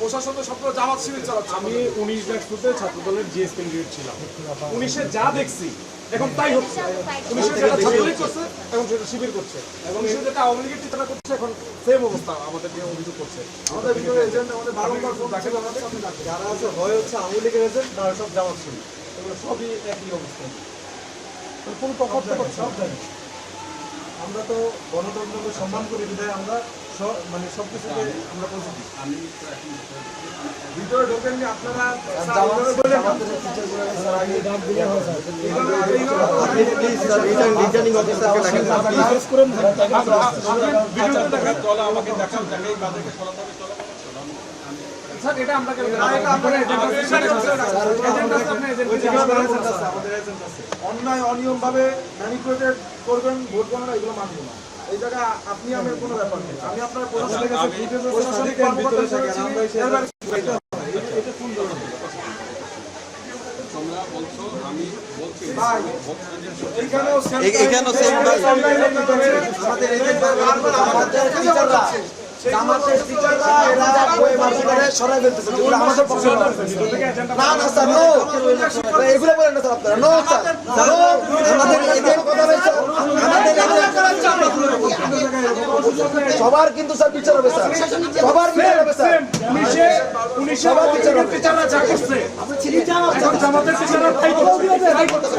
প্রশাসন সবগুলো জামাত শিবির চালাচ্ছে। আমি 19 ব্যাকফুটে ছাত্র দলের জিএস ক্যান্ডিডেট ছিলাম। 19-এ যা দেখছি এখন তাই হচ্ছে। 19-এ যেটা ছাত্রলীগ করছে এখন সেটা শিবির করছে, এবং 19-এ যেটা আওয়ামী লীগের টিচাররা করছে এখন সেম অবস্থা আমাদেরকে অভিযোগ করছে। আমাদের ভিতরে এজেন্ট আমাদের বারংবার ফোন দেখে যারা আছে হয় হচ্ছে আওয়ামী লীগের এজেন্ট, তারা সব জামাত শিবির, এগুলো সবই একই অবস্থা। কোনো তফাৎ সব জানি আমরা তো গণতন্ত্রকে সম্মান করি বিধায় আমরা মানে সব কিছুতে আমরা পজিটিভ। ভিতরে ঢোকেন যে আপনারা অন্যায় অনিয়ম ভাবে ম্যানিপুলেটেড করবেন, ভোট গণনা এগুলো মানব না। এই জায়গা আপনি আমার কোনো ব্যাপার নেই। আমি আপনার প্রশাসনের কাছে প্রশাসনিক কর্মকর্তার সাথে এটা কোন ধরনের জামাতের টিচাররা এরা বই মার্কেটে সরাই ফেলতেছে, যেগুলো আমাদের পক্ষে না না স্যার, নো এগুলো বলেন না স্যার, আপনারা নো স্যার, নো আমাদের এদের কথা বলছে, আমাদের সবার কিন্তু স্যার বিচার হবে স্যার, সবার বিচার হবে স্যার। 19-এ সবার টিচাররা যা করছে এখন জামাতের টিচাররা তাই করছে।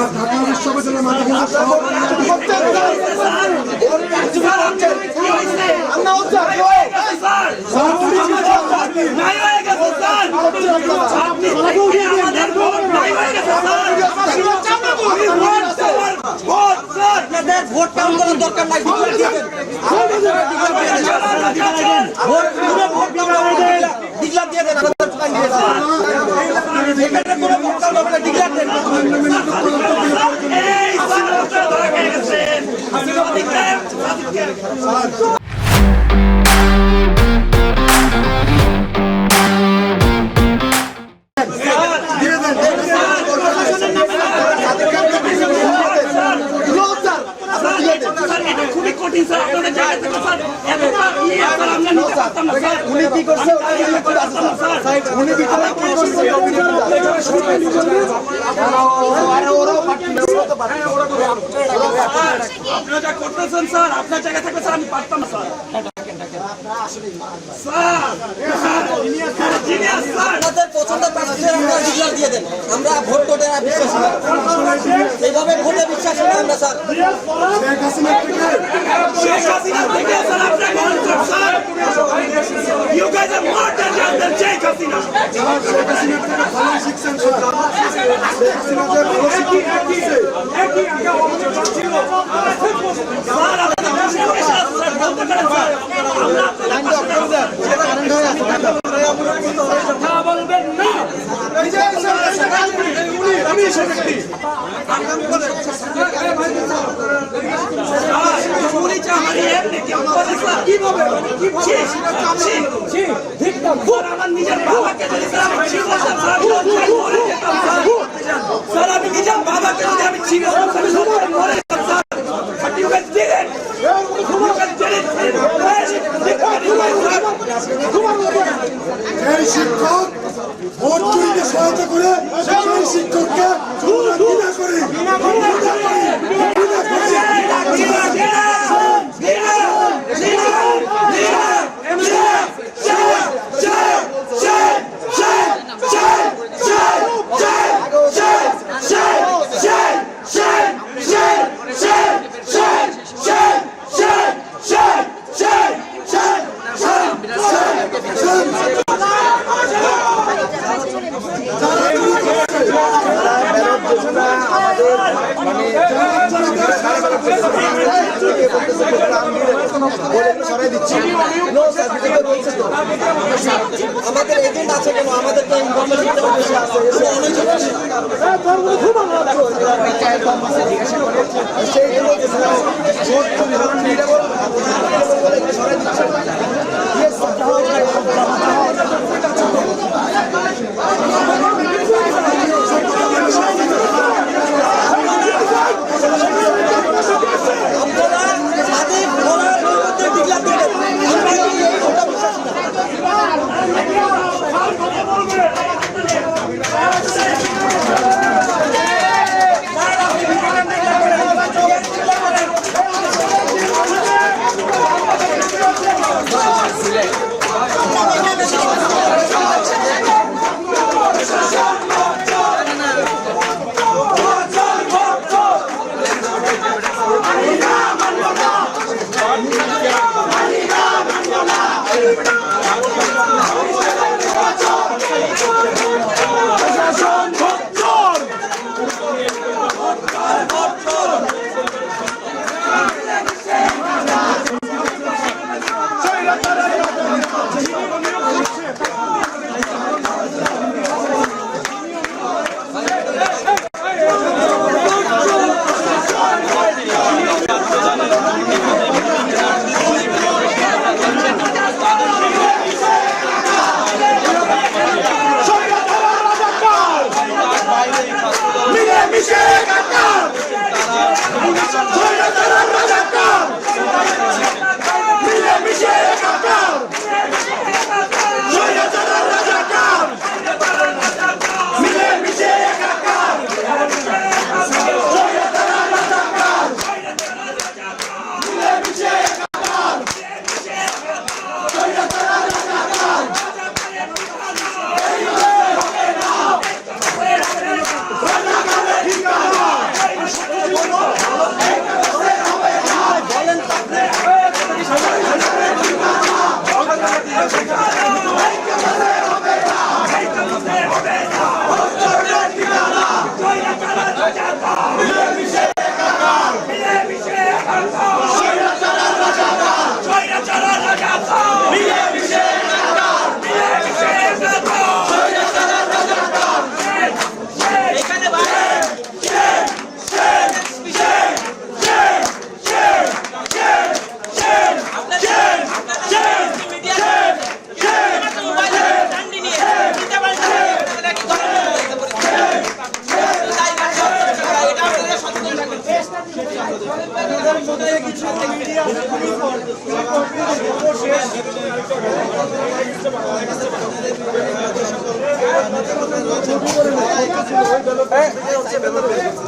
ঢাকা বিশ্ববিদ্যালয়ের মাধ্যমে ভোট কাউন্ট করার দরকার নাই, ডিক্লার দিয়ে দেন, উনি কি করছে আপনারা যা করতেছেন স্যার, আপনার জায়গা থাকলে স্যার আমি পারতাম স্যার। আমরা ভোট করতে বিশ্বাসী না, এইভাবে ভোটে বিশ্বাসী না আমরা স্যার। শেখ হাসিনা থেকে স্যার আপনার sir you guys are more than just the Sheikh Hasina. Sheikh Hasina থেকে ভালো শিখছেন শেখ হাসিনা যে ভালো শিক্ষা দিয়েছে একই আগে অভিযোগ ছিল। স্যার আপনারা স্যার বলতে পারেন স্যার, আমরা কথা বলবেন না। আমি সেই ব্যক্তি আমার নিজের বাবাকে যদি স্যার আমি নিজের বাবাকে যদি আমি ছিল মরে এই শিক্ষক ভোট চুরিতে সহায়তা করে সেই শিক্ষককে ঘৃণা করি। আমাদের এজেন্ট আছে কেন, আমাদের তো ইনফরমেশনটা বেশি আছে, সেই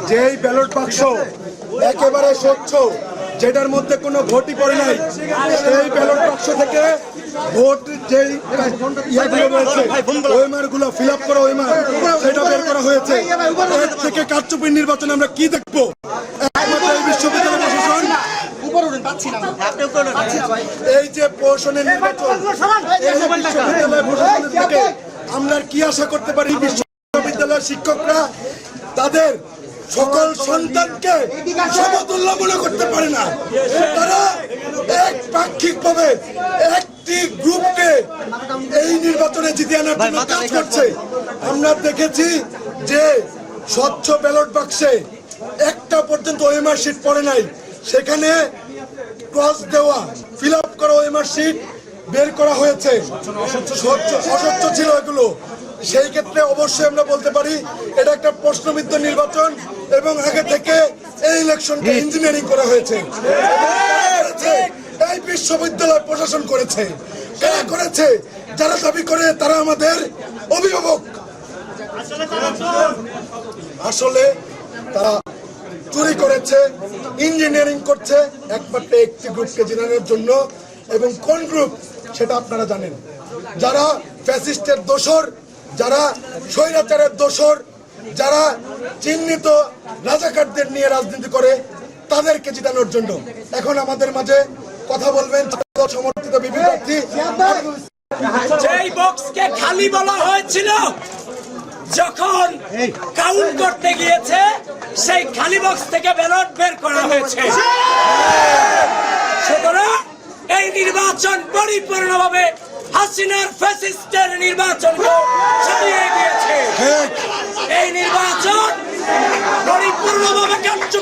যেই ব্যালট বাক্স একেবারে স্বচ্ছ, যেটার মধ্যে কোনো ভোটই পড়ে নাই, সেই ব্যালট বাক্স থেকে ভোট যেই ইয়াগুলো রয়েছে ওএমআর গুলো ফিল আপ করা ওএমআর সেটা বের করা হয়েছে। এর থেকে কারচুপির নির্বাচনে আমরা কি দেখবো? একমাত্র এই বিশ্ববিদ্যালয় প্রশাসন এই যে প্রশাসনের নির্বাচন, এই বিশ্ববিদ্যালয় প্রশাসনের থেকে আমরা কি আশা করতে পারি? বিশ্ববিদ্যালয়ের শিক্ষকরা তাদের সকল সন্তানকে সমতুল্য মনে করতে পারে না। তারা এক পাক্ষিকভাবে একটি গ্রুপকে এই নির্বাচনে জিতে আনার জন্য কাজ করছে। আমরা দেখেছি যে স্বচ্ছ ব্যালট বাক্সে একটা পর্যন্ত ওএমআর শিট পড়ে নাই, সেখানে ক্রস দেওয়া ফিল আপ করা ওএমআর শিট বের করা হয়েছে, অস্বচ্ছ ছিল এগুলো। সেই ক্ষেত্রে অবশ্যই আমরা বলতে পারি এটা একটা প্রশ্নবিদ্ধ নির্বাচন এবং আগে থেকে এই ইলেকশনকে ইঞ্জিনিয়ারিং করা হয়েছে। এই বিশ্ববিদ্যালয় প্রশাসন করেছে। কারা করেছে? যারা দাবি করে তারা আমাদের অভিভাবক। আসলে তারা চুরি করেছে, ইঞ্জিনিয়ারিং করছে একমাত্র একটি গ্রুপকে জেনানোর জন্য। এবং কোন গ্রুপ সেটা আপনারা জানেন, যারা ফ্যাসিস্টের দোসর, যারা স্বৈরাচারের দোসর, যারা চিহ্নিত রাজাকারদের নিয়ে রাজনীতি করে, তাদেরকে জিতানোর জন্য। এখন আমাদের মাঝে কথা বলবেন সমর্থিত বিপি প্রার্থী। যেই বক্সকে খালি বলা হয়েছিল, যখন কাউন্ট করতে গিয়েছে সেই খালি বক্স থেকে ব্যালট বের করা হয়েছে। সুতরাং এই নির্বাচন পরিপূর্ণভাবে হাসিনার ফ্যাসিস্টের নির্বাচনকে ছাড়িয়ে গিয়েছে। এই নির্বাচন পরিপূর্ণভাবে কার্যকর